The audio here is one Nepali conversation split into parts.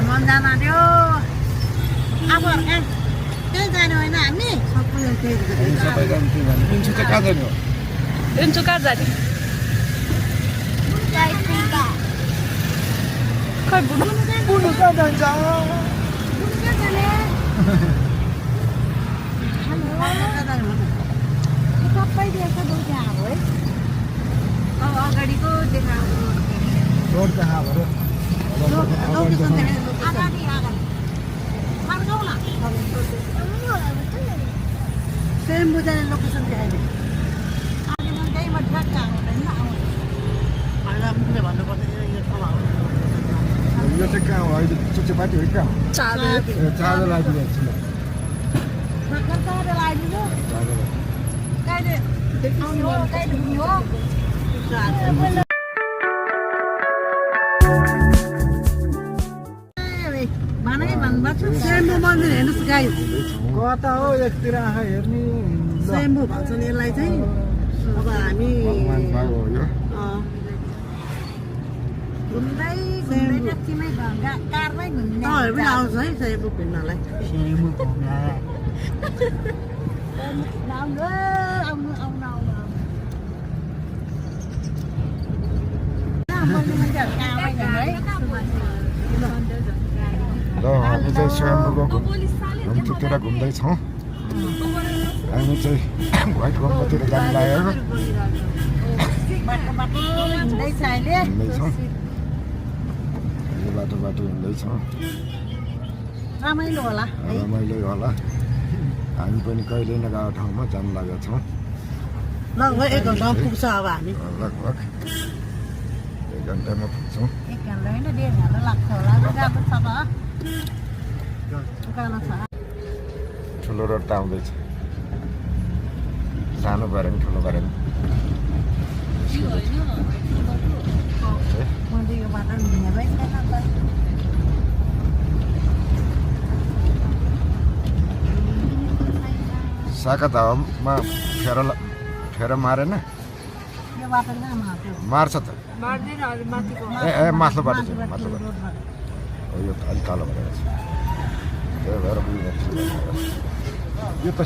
मन जान आँट्यो अब त्यही जाने होइन हामी सबै इन्सु चाहिँ कहाँ जाने हो इन्चु कहाँ जाने खै बुनु कहाँ जान्छ सबै देख्छ दुईटा अब है अब अगाडिको देखाएको रोड कहाँ भयो लोकेसन देखाएको अगाडि अगाडि फर्काउला सेम बुझाउने लोकेसन देखाइदियो अहिले म त्यहीँबाट ट्र्याक आउँदैन आउँछ भन्नुपर्छ यो तल यो चाहिँ कहाँ हो अहिले चुच्चेपाटी हो कहाँ हो चाँदो लगाइदिएको छु चाँडो लगाइदिनु कहिले आउनु हो कहिले पुग्नु हो भनै भन्नुपर्छ स्वयम्भू मन्दिर हेर्नुहोस् गाई कता हो एकतिर आँखा हेर्ने स्वयम्भू भन्छन् यसलाई चाहिँ अब हामी भगवान बाबु हो यो घुम्दै घुम्दै ट्याक्सीमै कारमै घुम्ने तपाईँहरू पनि आउँछ है स्वयम्भू घुम्नलाई आउनु आउनु आउनु आउनु ल हामी चाहिँ स्वयम्भूको घुम्तीतिर घुम्दैछौँ हामी चाहिँ व्हाइट गम्बातिर जानु लागेको हिँड्दैछौँ यो बाटो हिँड्दैछौँ रमाइलो होला रमाइलो होला हामी पनि कहिले नगएको ठाउँमा जानु लागेका छौँ लगभग 1 घन्टामा पुग्छ अब हामी लगभग 1 घन्टामा पुग्छौँ 1 घन्टा होइन 1.5 घन्टा लाग्छ होला उकालो छ त उकालो छ ठुलो रोड त आउँदैछ सानो भएर पनि ठुलो भएर पनि मैले यो बाटो हिँडेरै छैन त साका धावामा फेर मारेन यो बाटो कहाँ मार्छ मार्छ त मार्दैन अहिले माथिको ए माथिल्लो बाटो चाहिँ माथिल्लो बाटो हो यो अलिक तल भएर छ त्यही भएर यो त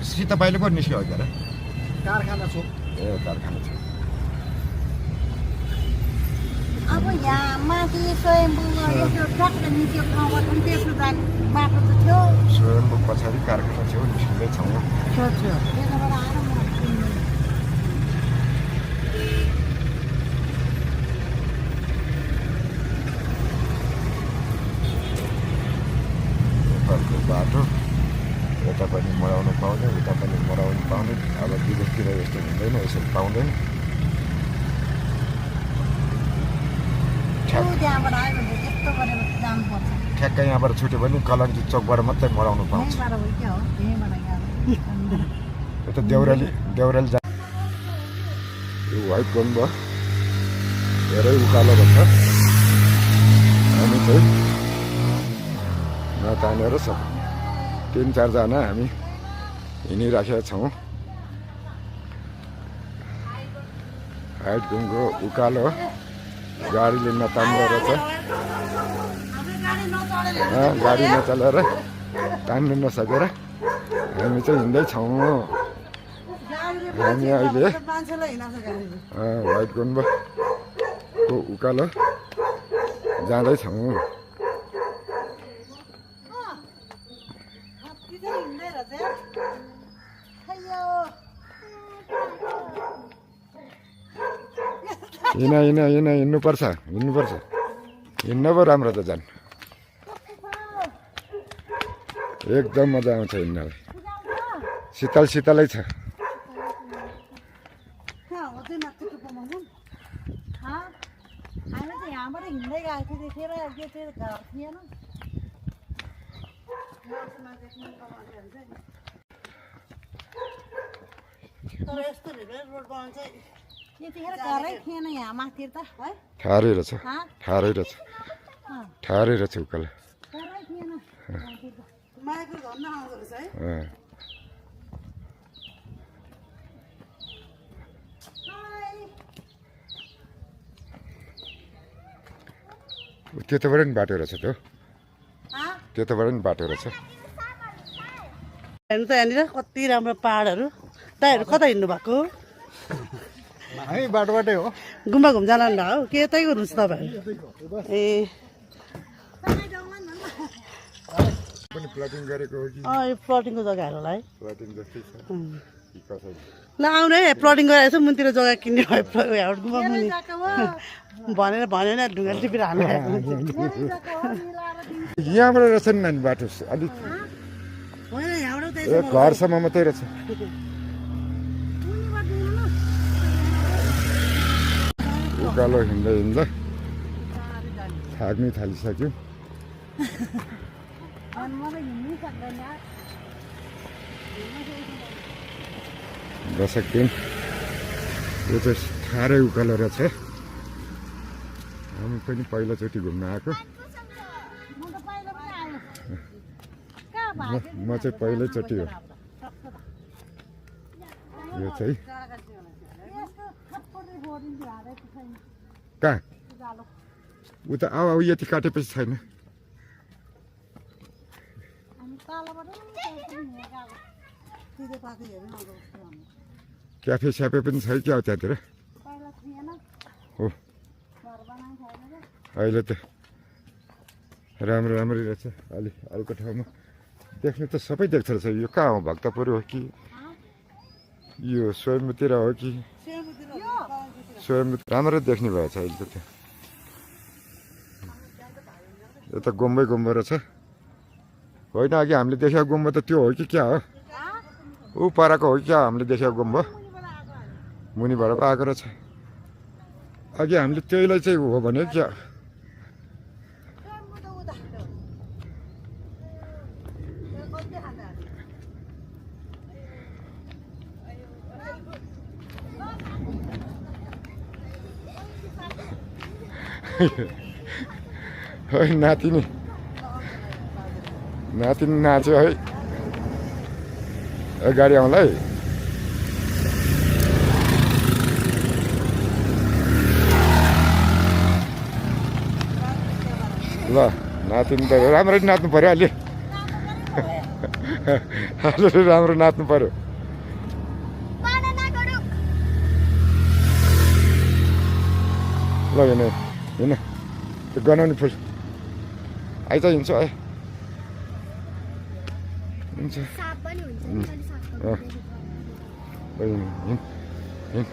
सितपाइले पो निस्क्यो होइन र कारखाना छ ए कारखाना छ अब यहाँ माथि स्वयम्भू यसो ट्रक्क निस्क्यो ठाउँबाट पनि त्यसो जाने बाटो त थियो स्वयम्भू पछाडि कारखाना छेउ निस्किँदैछौँ त्यताबाट आएर म अर्को बाटो यता पनि मराउनु पाउने उता पनि मराउनु पाउने अब विदेशतिर यस्तो हुँदैन यसरी पाउँदैन त्यहाँबाट आयो भने यस्तो गरेर जानुपर्छ ठ्याक्कै यहाँबाट छुट्यो भने कलङ्की चोकबाट मात्रै मराउनु पाउँछ यहीँबाट हो क्या हो यहीँबाट यहाँ यता देउराली जा यो व्हाइट गुम्बा धेरै उकालो भन्छ हामी चाहिँ नतानेर 3-4 जना हामी हिँडिराखेका छौँ व्हाइट गुम्बको उकालो गाडीले नतानेर चाहिँ गाडी नचलेर तान्नु नसकेर हामी चाहिँ हिँड्दैछौँ हामी अहिले व्हाइट गुम्बाको उकालो जाँदैछौँ हिँड्नुपर्छ हिँड्नु पो राम्रो त जान एकदम मजा आउँछ हिँड्नलाई शीतलै छ यहाँबाट हिँड्दै गएको थियो देखेर घर थिएन तर यस्तो भित्र रोड बनाउनु चाहिँ यतिखेर घरै थिएन यहाँ माथि त है ठारै रहेछ उकालो घरै थिएन माइकको घर नआउँदो रहेछ है त्यताबाट नि बाटो रहेछ त्यो त्यताबाट नि बाटो रहेछ हेर्नु त यहाँनिर कति राम्रो पाहाडहरू तपाईँहरू कता हिँड्नु भएको हामी बाटोबाटै हो गुम्बा घुम जानु हो के यतै गर्नुहुन्छ तपाईँहरू ए पनि प्लटिङ गरेको हो कि यो प्लटिङको जग्गाहरू होला है प्लटिङ जस्तै छ कि कसै ल आउनु है प्लटिङ गरेर यसो मुनितिर जग्गा किन्ने भयो यहाँबाट गुम्बा मुनि भनेर भन्यो भने ढुङ्गा टिपेर हाल्नु यहाँबाट रहेछ नि नानी बाटो अलिक होइन यहाँबाट ए घरसम्म मात्रै रहेछ उकालो हिँड्दा हिँड्दा थाक्नै थालिसक्यो दशकदिन यो चाहिँ ठाडै उकालो रहेछ हामी पनि पहिलोचोटि घुम्न आएको म चाहिँ पहिलोचोटि हो यो चाहिँ कहाँ उता आऊ आऊ यति काटेपछि छैन क्याफे स्याफे पनि छ क्या हो त्यहाँतिर हो अहिले त राम्रो राम्रै रहेछ अलि अर्को ठाउँमा देख्नु त सबै देख्छ रहेछ यो कहाँ हो भक्तपुर हो कि यो स्वयम्भूतिर हो कि स्वयम्भू राम्रो देख्ने भएछ अहिले त त्यो यो त गुम्बै गुम्बो रहेछ होइन अघि हामीले देखेको गुम्बा त त्यो हो कि क्या हो ऊ पराको हो कि क्या हामीले देखेको गुम्बा मुनिबाट पो आएको रहेछ अघि हामीले त्यहीलाई चाहिँ हो भने क्या है नातिनी नातिनी नाच्यो है गाडी आउँला है ल नातिनी त राम्ररी नाच्नु पर्यो अहिले अलि राम्रो नाच्नु पर्यो ल हिँड हिँड त्यो गनाउने फुल आइज हिँड्छु है हुन्छ हिँड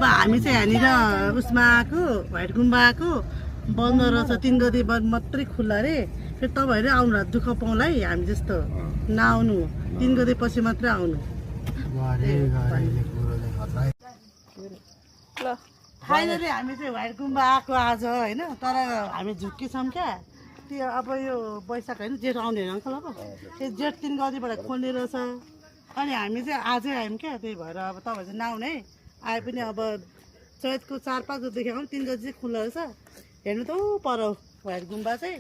हामी चाहिँ यहाँनिर उसमा आएको व्हाइट गुम्बा आएको बन्द रहेछ 3 गते बाद मात्रै खुल्ला रे फेरि तपाईँहरू आउनु दुःख पाउला है हामी जस्तो नआउनु 3 गते पछि मात्रै आउनु ल फाइनली हामी चाहिँ व्हाइट गुम्बा आएको आज होइन तर हामी झुक्किछौँ क्या त्यो अब यो वैशाख होइन जेठ आउने होइन अङ्कल अब त्यो जेठ 3 गतिबाट खोल्ने रहेछ अनि हामी चाहिँ आजै आयौँ क्या त्यही भएर अब तपाईँहरू चाहिँ नआउने है आए पनि अब चैतको 4-5 गतिदेखि आउँ 3 गति चाहिँ खुल्ला रहेछ हेर्नु त ऊ पर व्हाइट गुम्बा चाहिँ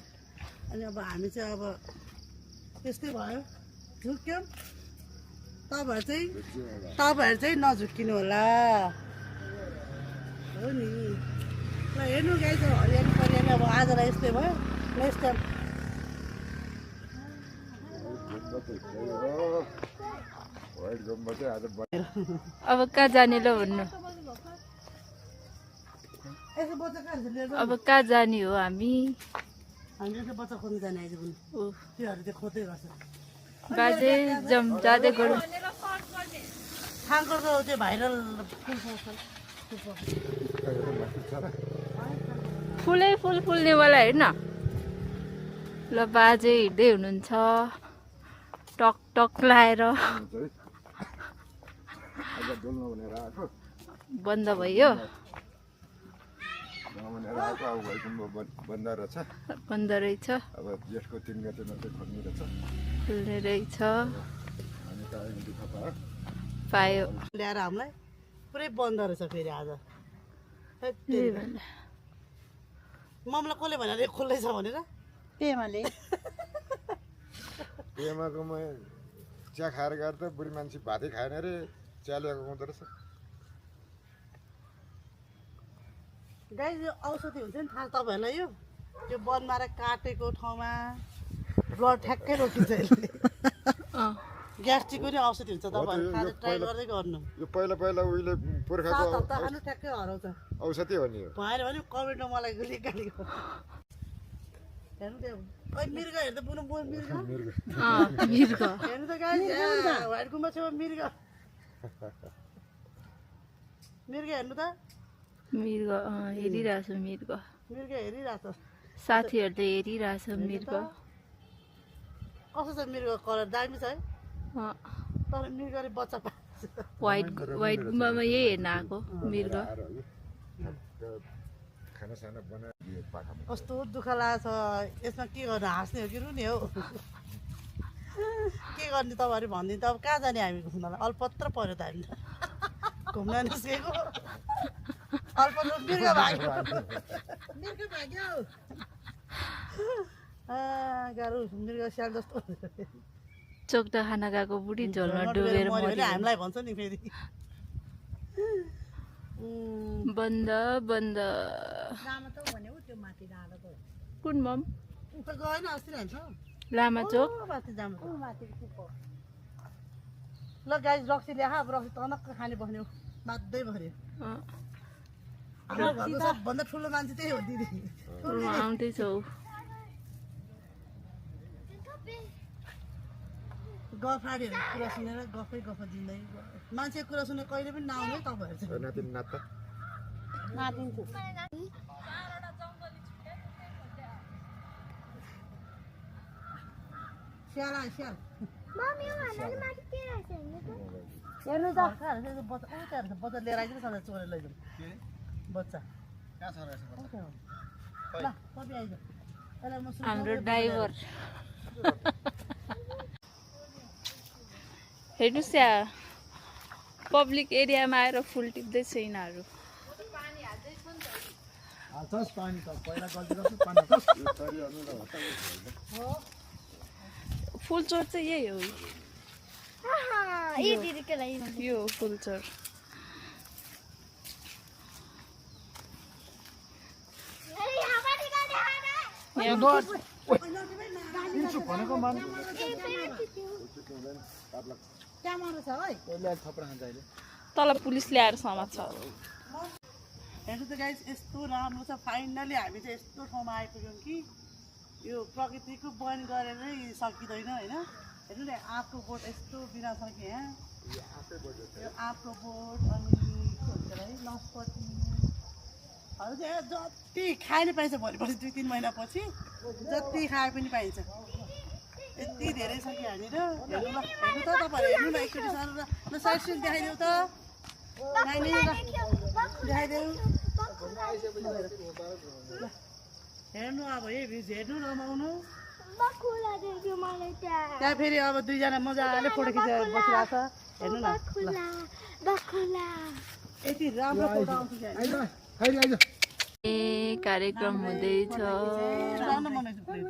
अनि अब हामी चाहिँ अब त्यस्तै भयो झुक्क्यौँ तपाईँहरू चाहिँ नझुक्किनु होला हो नि ल हेर्नु गाई त हरियाली परियाली अब आजलाई यस्तै भयो नेक्स्ट टाइम व्हाइट गुम्बा चाहिँ आज अब कहाँ जाने ल भन्नु यसो बच्चा कहाँ लिएर अब कहाँ जाने हो हामी हामीले चाहिँ बच्चा खोज्नु जाने आइज पनि ऊ त्योहरू चाहिँ खोज्दै गर्छ बाजे जम जाँदै गरौँ थाङ्करको त्यो भाइरल फुलै फुल फुल्नेवाला हेर्न ल बाजे हिँड्दै हुनुहुन्छ टक टक लाएर बन्द भयो बन्द रहेछ बन्द रहेछ अब यसको 3 गतेमा चाहिँ खोल्ने रहेछ खुल्ने रहेछ अनि त दुःख पायो ल्याएर हामीलाई पुरै बन्द रहेछ फेरि आज ममलाई कसले भनेर खुल्दै छ भनेर पेमाले पेमाकोमा चिया खाएर गएर त बुढी मान्छे भातै खाएन रे चिया ल्याएको हुँदो रहेछ गाई यो औषधि हुन्छ नि थाहा तपाईँहरूलाई यो त्यो बनमाएर काटेको ठाउँमा ब्लड ठ्याक्कै रोकिन्छ यसले ग्यास्ट्रिकको नि औषधि हुन्छ तपाईँहरू खाएर ट्राई गर्दै गर्नु यो पहिला पहिला उहिले 7 पुर्खाको हप्ता खानु ठ्याक्कै हराउँछ औषधि हो नि यो भएन भने कमेन्टमा मलाई रिगाडीको हेर्नु त्यो ओइ मिर्ग हेर्दा बुनु बुनु मिर्ग मृग हेर्नु त गाई व्हाइट गुम्बा छेउमा मिर्ग मिर्ग हेर्नु त मृग हेरिरहेछ मृग मिर्ग हेरिरहेको छ साथीहरूले हेरिरहेछ मृग कस्तो छ मिर्ग कलर दामी छ है अँ, तर मिर्गले बच्चा पाएको व्हाइट गुम्बामा यही हेर्न आएको मृग खानासाना बनायो पाखामा कस्तो दुःख लागेको छ यसमा के गर्नु हाँस्ने हो कि रुने हो के गर्ने तपाईँहरू भनिदिनु त अब कहाँ जाने हामी घुम्नलाई अल्पत्र पऱ्यो त हामी त घुम्न निस्केको अल्पत्र मिर्ग भाग्यो मिर्ग भाग्यो गाह्रो मृग स्याल जस्तो चोक्दा खाना गएको बुढी झोलमा डुबेर मऱ्यो भने मऱ्यो हामीलाई भन्छ नि फेरि बन्द बन्द कुन मम गएन अस्ति नै हुन्छ लामा चोक माथि जानु ल गाई रक्सी ल्याए अब रक्सी तनक्क खाने बस्ने हो बाध्यै भर्यो अँ, हाम्रो घरको सबभन्दा ठुलो मान्छे त्यही हो दिदी आउँदैछौ गफाडीहरूको कुरा सुनेर गफै गफ दिँदै मान्छेको कुरा सुनेर कहिले पनि नआउने तपाईँहरू चाहिँ नातिन नाता नातिन्छु स्याल आयो स्याल हेर्नु त बच्चा बच्चा लिएर आइदिनु सधैँ चोरेर लैजाउँ बच्चा ल कति आइज यसलाई म हाम्रो ड्राइभर हेर्नुहोस् यहाँ पब्लिक एरियामा आएर फुल टिप्दैछ यिनीहरू फुल चोर चाहिँ यही हो यो फुल चोर तल पुलिस ल्याएर समात्छ हेर्नु त गाइस यस्तो राम्रो छ फाइनली हामी चाहिँ यस्तो ठाउँमा आइपुग्यौँ कि यो प्रकृतिको वन गरेरै सकिँदैन होइन हेर्नु न आँपको बोट यस्तो बिना छ कि यहाँ यो आँपको बोट अनि कस्तो हुन्छ है नस्पति जति खाए नि पाइन्छ भोलिपर्सि 2-3 महिनापछि जति खाए पनि पाइन्छ यति धेरै छ कि यहाँनिर हेर्नु ल हेर्नु त तपाईँहरू हेर्नु न एकचोटि सर ल साइड सिन देखाइदेऊ त नानी ल देखाइदेऊ हेर्नु अब हेर्नु रमाउनु त्यहाँ फेरि अब 2 जना मजाले फोटो खिचेर बसिरहेको छ हेर्नु न यति राम्रो फोटो आउँछ ए कार्यक्रम हुँदैछ राम्रो बनाउँछु प्लेट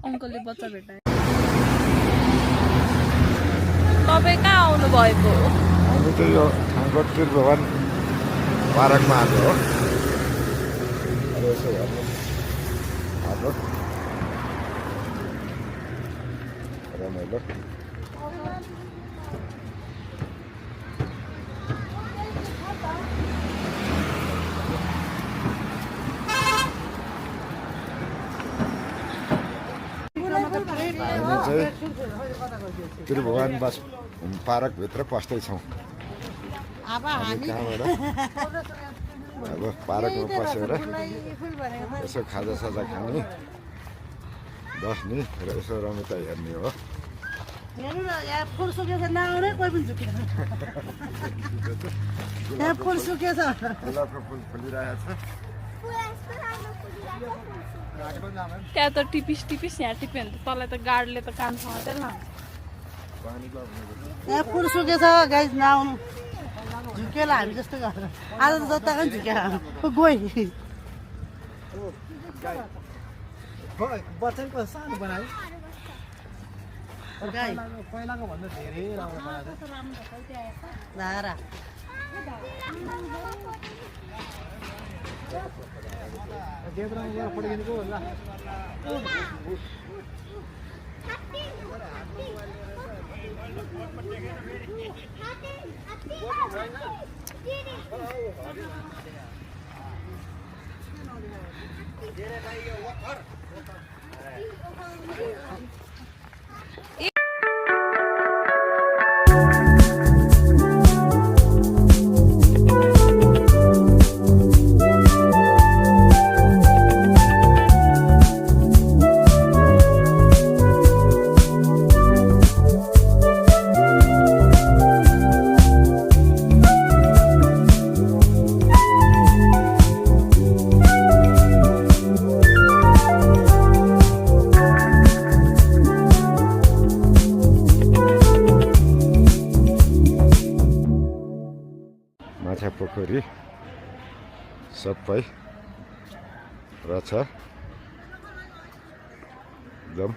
अङ्कलले बच्चा भेटाए तपाईँ कहाँ आउनु भएको हामी चाहिँ यो ठाङ्गोट त्रिभुवन पार्कमा आएको हो अब यसो हेर्नु आएको रमाइलो हामी चाहिँ त्रिभुवन बस पार्कभित्र पस्दैछौँ अब हामी कहाँबाट अब पार्कमा पसेर यसो खाजासाजा खाने बस्ने र यसो रमिता हेर्ने हो हेर्नु न यहाँ फुल सुकेछ नआउने कोही पनि झुकेन यहाँ फुल सुकेछ गुलाबको फुल फुलिरहेको छ त्यहाँ त टिपिस यहाँ टिप्यो भने त तँलाई त गाडले त कान समातेर न यहाँ फुल सुकेछ गाइज नआउनु झुकेला हामी जस्तो गरेर आज त जताको पनि झुक्यो गयो बच्चाको सानो बनायो गाई पहिलाको भन्दा धेरै राम्रो बनाएको धारा देवराम गएर फोटो खिच्नुको ल माछा पोखरी सबै रहेछ एकदम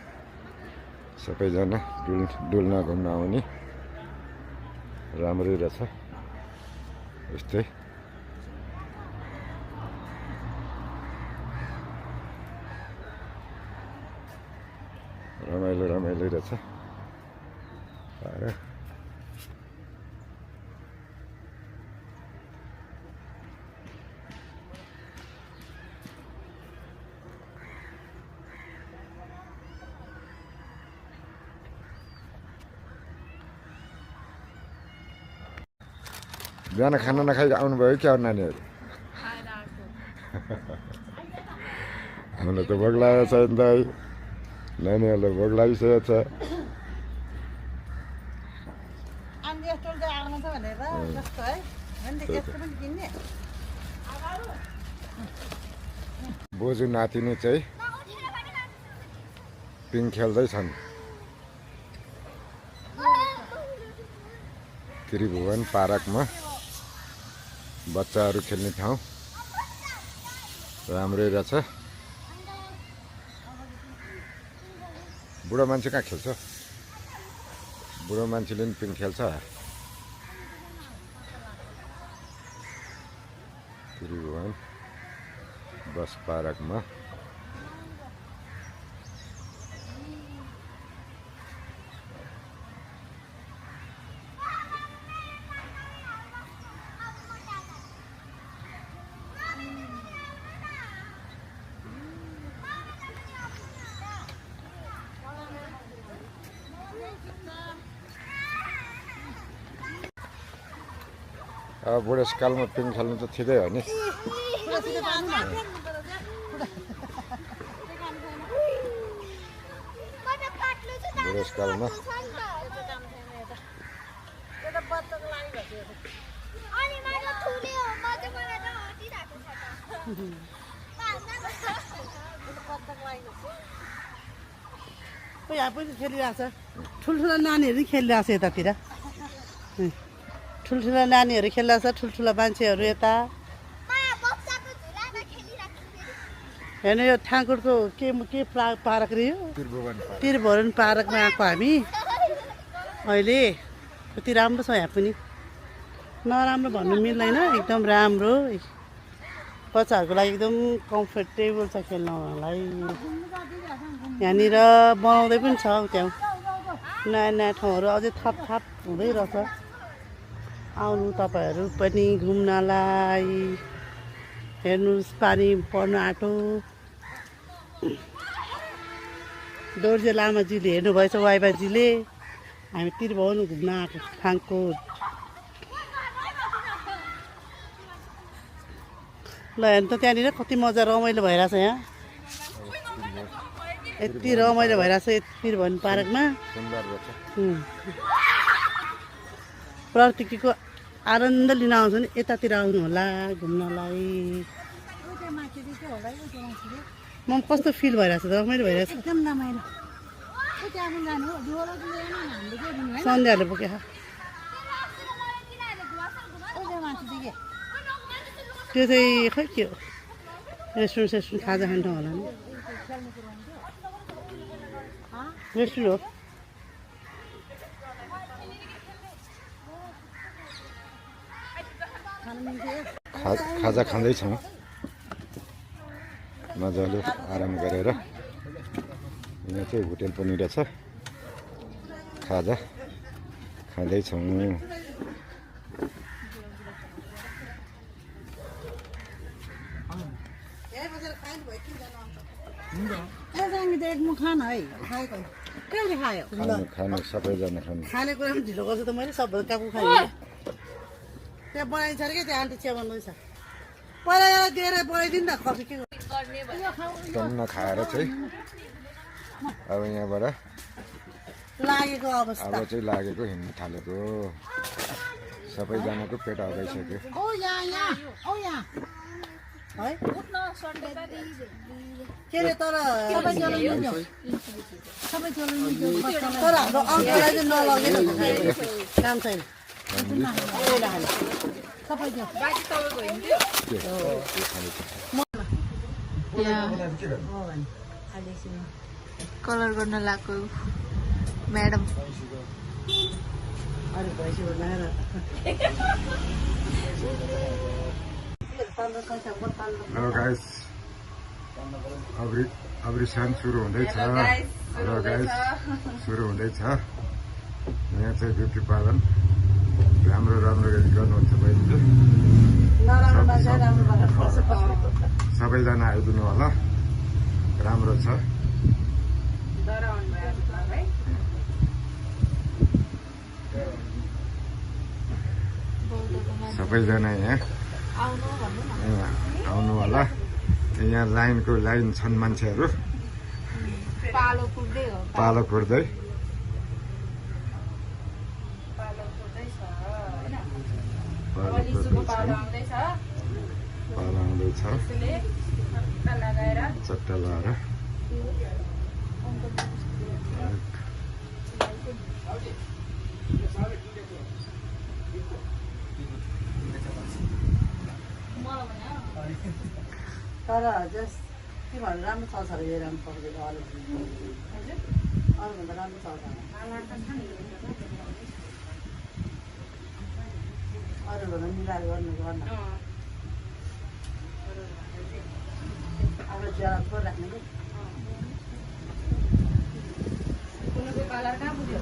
सबैजना डुल्न घुम्न आउने राम्रै रहेछ यस्तै रमाइलो रहेछ बिहान खाना नखाइ आउनुभयो क्या नानीहरू हामीलाई त भोक लागेको छ नि त नानीहरूलाई भोक लागिसकेको छ बोजू नातिनी चाहिँ पिङ खेल्दैछन् त्रिभुवन पार्कमा बच्चाहरू खेल्ने ठाउँ राम्रै रहेछ बुढो मान्छे कहाँ खेल्छ बुढो मान्छेले पनि पिङ खेल्छ त्रिभुवन बस पार्कमा अब बुढेसकालमा पिङ खेल्नु त ठिकै हो नि बुढेसकालमा यहाँ पनि खेलिरहेछ ठुल्ठुला नानीहरू पनि खेलिरहेछ यतातिर ठुल्ठुला नानीहरू खेलिरहेछ ठुल्ठुला मान्छेहरू यता हेर्नु यो ठाकुरको के पार्क रे यो त्रिभुवन पार्कमा आएको हामी अहिले कति राम्रो छ यहाँ पनि नराम्रो भन्नु मिल्दैन एकदम राम्रो बच्चाहरूको लागि एकदम कम्फर्टेबल छ खेल्नलाई यहाँनिर बनाउँदै पनि छ त्यहाँ नयाँ नयाँ ठाउँहरू अझै थप हुँदै रहेछ आउनु तपाईँहरू पनि घुम्नलाई हेर्नुहोस् पानी पर्न आँटो दोर्जे लामाजीले हेर्नुभएछ वाइबाजीले हामी त्रिभुवन घुम्न आएको ठाङको ल हेर्नु त त्यहाँनिर कति मजा रमाइलो भइरहेछ यहाँ यति रमाइलो भइरहेछ त्रिभुवन पार्कमा प्रकृतिको आनन्द लिन आउँछ नि यतातिर आउनु होला घुम्नलाई म कस्तो फिल भइरहेछ रमाइलो भइरहेछ सन्ध्याहरूले बोके त्यो चाहिँ खै के हो रेस्टुरेन्ट खाजा खान्छ होला नि रेस्टुरेन्ट हो खाजा खाँदैछौँ मजाले आराम गरेर यहाँ चाहिँ होटेल पनि रहेछ खाजा खाँदैछौँ खानु सबैजना खानु खानेकुरा पनि ढिलो गर्छु त मैले सबभन्दा काबु खाएँ त्यहाँ बनाइन्छ अरे क्या त्यहाँ आन्टी चिया बनाउँदैछ पहिला एउटा दिएर बनाइदिनु न कफी के टन्न खाएर चाहिँ अब यहाँबाट लागेको अवस्था अब चाहिँ लागेको हिँड्नु थालेको सबैजनाको पेट हगाइसक्यो है के अरे तर हाम्रो अङ्कलाई चाहिँ नलगेन काम छैन कलर गर्न लाग्यो म्याडम हेलो गाइस अब्रिसान सुरु हुँदैछ हेलो गाइस सुरु हुँदैछ यहाँ चाहिँ ब्युटी पार्लर राम्रो गरी गर्नुहुन्छ बहिनीले सबैजना आइदिनु होला राम्रो छ सबैजना यहाँ आउनु होला यहाँ लाइन छन् मान्छेहरू पालो कुर्दै पालो आउँदैछ चट्टा लगाएर तर जस के भन्नु राम्रो छ अरे यो राम्रो पक्रेको अरूभन्दा राम्रो छ अरूभन्दा मिलाएर गर्नु अब ज्यादा थोर राख्ने कि कलर कहाँ पुग्यो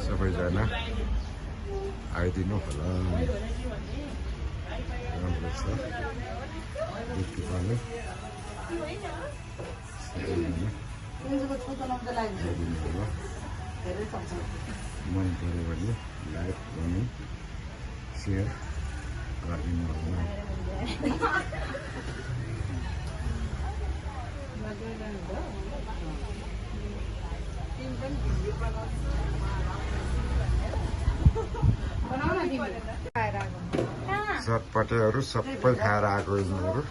सबैजना आइदिनु होला राम्रो छ ब्युटी पार्लर तिमीको छोटो नम्बर लाग्छ धेरै सक्छ मन पऱ्यो भने लाइक कमेन्ट सेयर गरिदिनु होला चटपटेहरू सबै खाएर आएको यिनीहरू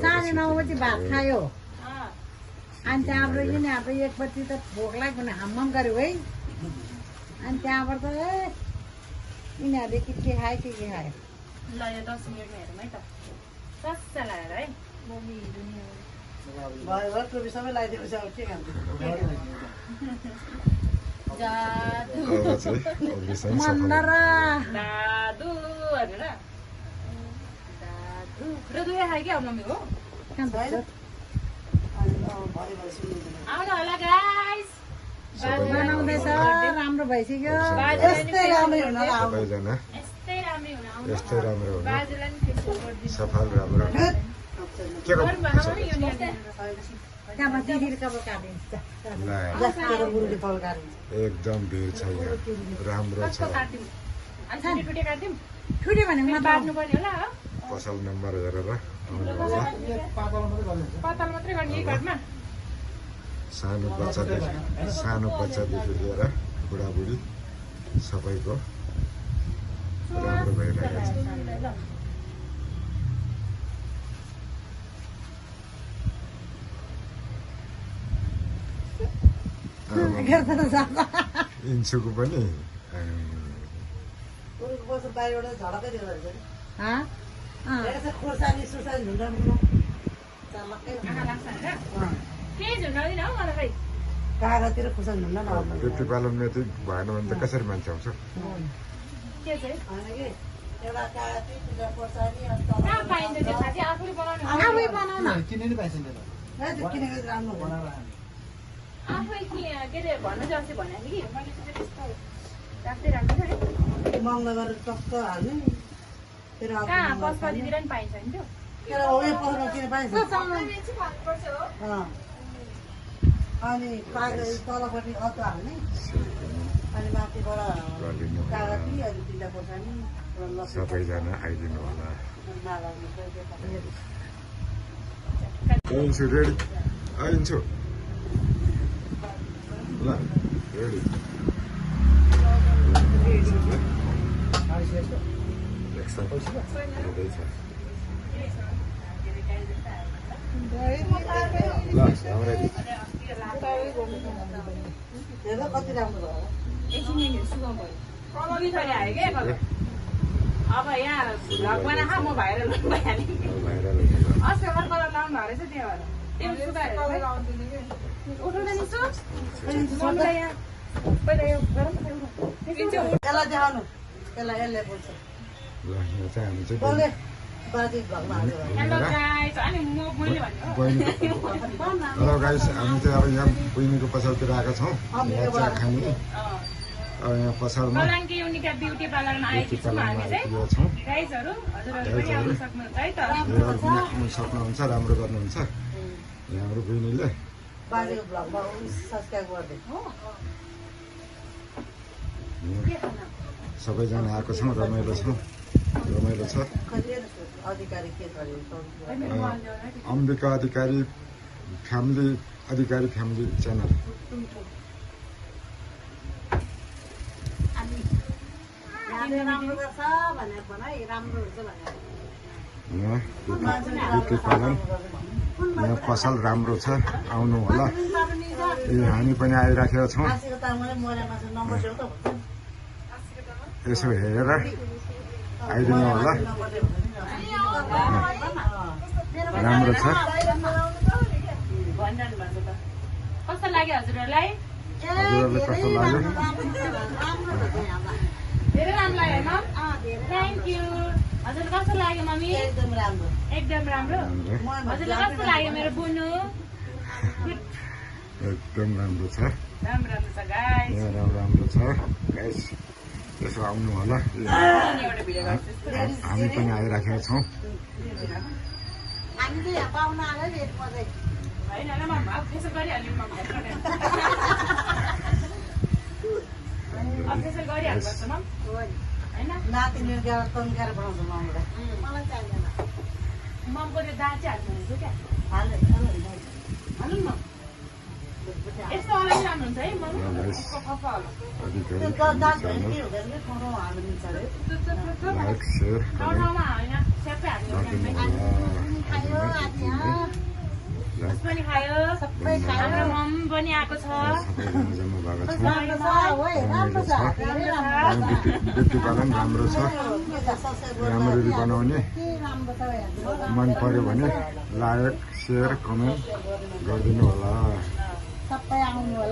साढे 9 बजी भात खायो अनि त्यहाँबाट किन अब 1 बजी त भोक लाग्यो भने हाम्म गऱ्यो है अनि त्यहाँबाट त यिनीहरूले के खायो के खायो ल यो 10 मिनेटमा हेरौँ है त सस्ता लगाएर है भयो टोपी सबै लगाइदिएपछि अब के खान्छ जादु अब चाहिँ अग्रिसङ मन्नर दादु भनेर दादु र दुई खायो क्या मम्मी हो अनि भरे भरे सुनिदिनु आउनु होला गाइस बनाउँदैछ राम्रो भइसक्यो यस्तै राम्रै हुन र आउनु सबैजना यस्तै राम्रै हुन आउनु यस्तै राम्रो हुनु बाजेलाई नि फेसबुक गरिदिनु सफल राम्रो के को त्यहाँबाट दिदीले कब काटिन्छ ला जस्तो बुढीले फल गाड्छ एकदम भिड छ यहाँ राम्रो छ काट्यौँ अनि छुट्टी टुटी काट्यौँ ठुल्यो भने म बाट्नु पर्ने होला हो पसल नम्बर हेरेर आउनु होला पतल मात्रै गर्ने यही घरमा सानो बच्चादेखि लिएर बुढाबुढी सबैको राम्रो भइरहेको छ इन्सुको पनि उनीको बस्नु बाहिरबाट झडकै दिएर हाँ खोर्सानी सुर्सानी झुन्डाउनु चालक्कै आँखा लाग्छ होइन केही झुन्डाउँदिन हौ मलाई खै कागजतिर खुर्सानी झुन्डा नआउनु ब्युटी पार्लरमा यति भएन भने त कसरी मान्छे आउँछ के चाहिँ होइन कि एउटा कागती पूजा खोर्सानी अनि कहाँ पाइन्छ त्यो थाहा चाहिँ आफूले बनाउनु आफै बनाऊ न किन्ने नि पाइन्छ नि त त्यो किनेको राम्रो हुँदैन आफै के अरे भन्नु चाहिँ अस्ति भनेको थिएँ कि मैले चाहिँ त्यस्तो राख्दै राख्दैन है महँगो गरेर टक्क हाल्ने फेरि अब कहाँ पशुपतितिर नि पाइन्छ नि त्यो तर हो यो पसलमा किन पाइन्छ अनि कागज तलपट्टि अदुवा हाल्ने अनि माथिबाट कागती अनि तिनवटा खोर्सानी र लसुन सबैजना आइदिनु होला नलाग्ने इन्छु रेडी इन्छु ल रेडी एकसाथ हुँदैछ ल रेडी हेर कति राम्रो भयो एकछिन यहाँनिर सुकाउनु पऱ्यो बिथरी आयो क्या अब यहाँ भगवान खा म भाइरल भइहालेँ भाइरल अस्ति कलर लाउनु भएको रहेछ त्यहाँ भएर त्यो सुकाएर उठाउँदा नि मम्मीलाई यहाँ पहिला यो गरौँ यसलाई देखाउनु यसलाई यसले बोल्छ ल यहाँ चाहिँ हामी चाहिँ बोल्ने बाजे घरमा हाल्यो भने हेलो गाइस अनि मैले भन्नु हेलो गाइस हामी चाहिँ अब यहाँ बहिनीको पसलतिर आएका छौँ यहाँ चिया खाने अब यहाँ पसलमा कलाङ्की युनिका ब्युटी पार्लरमा आएकी छौँ हामी चाहिँ आइपुगेका छौँ गाइसहरू हजुरहरू पनि आउनु सक्नुहुन्छ है त हजुरहरू पनि आउनु सक्नुहुन्छ राम्रो गर्नुहुन्छ हाम्रो बहिनीले बाजेको भ्लगमा सब्सक्राइब गरिदिए सबैजना आएको छौँ रमाइलो छौँ रमाइलो छ अधिकारी के गर्यो अम्बिका अधिकारी फ्यामिली च्यानल राम्रो गर्छ भनेर भन है राम्रो हुन्छ भनेर यहाँ ब्युटी पार्लर यहाँ पसल राम्रो छ आउनु होला हामी पनि आइराखेका छौँ आशीको तामाङले मर्या मासु नम्बर देऊ त भन्छ यसो हेरेर आइदिनु होला राम्रो छ भनिरहनु भएको त कस्तो लाग्यो हजुरहरूलाई हजुरहरूलाई कस्तो लाग्यो धेरै राम्रो लाग्यो होइन थ्याङ्क यू हजुर कस्तो लाग्यो मम्मी एकदम राम्रो एकदम राम्रो हजुरलाई कस्तो लाग्यो मेरो बुनु एकदम राम्रो छ राम्रो राम्रो छ गाइस यहाँ राम्रो छ गाइस यसो आउनु होला एउटा भिडियो गर्छु हामी पनि आइराखेका छौँ हामी चाहिँ यहाँ पाउन आयो नि यसमा चाहिँ होइन ल मम्मा अब त्यसो गरिहाल्यो मम्मा अब त्यसो गरिहाल्नुपर्छ मम होइन नातिनीहरू गएर तन्काएर बनाउँछ मम्मीलाई मलाई चाहिँदैन ममको त्यो दाल चाहिँ हाल्नुहुन्छ क्या हाल्नु हाल्नु न यस्तो अलग राम्रो हुन्छ है मम गाइस त्यो दाल भयो के हुँदैन कि ठाउँ ठाउँ हाल्नु मिल्छ अरे लाइक सेयर ठाउँ ठाउँमा होइन सबै हाल्नु खायो आज यहाँ जस पनि खायो सबै खायो हाम्रो मम पनि आएको छ जम्मा भएको छ राम्रो छ ओइ राम्रो छ धेरै राम्रो बिटी पालन राम्रो छ राम्ररी बनाउने के राम्रो छ यहाँ मन पर्यो भने लाइक सेयर कमेन्ट गरिदिनु होला सबै आउनु होला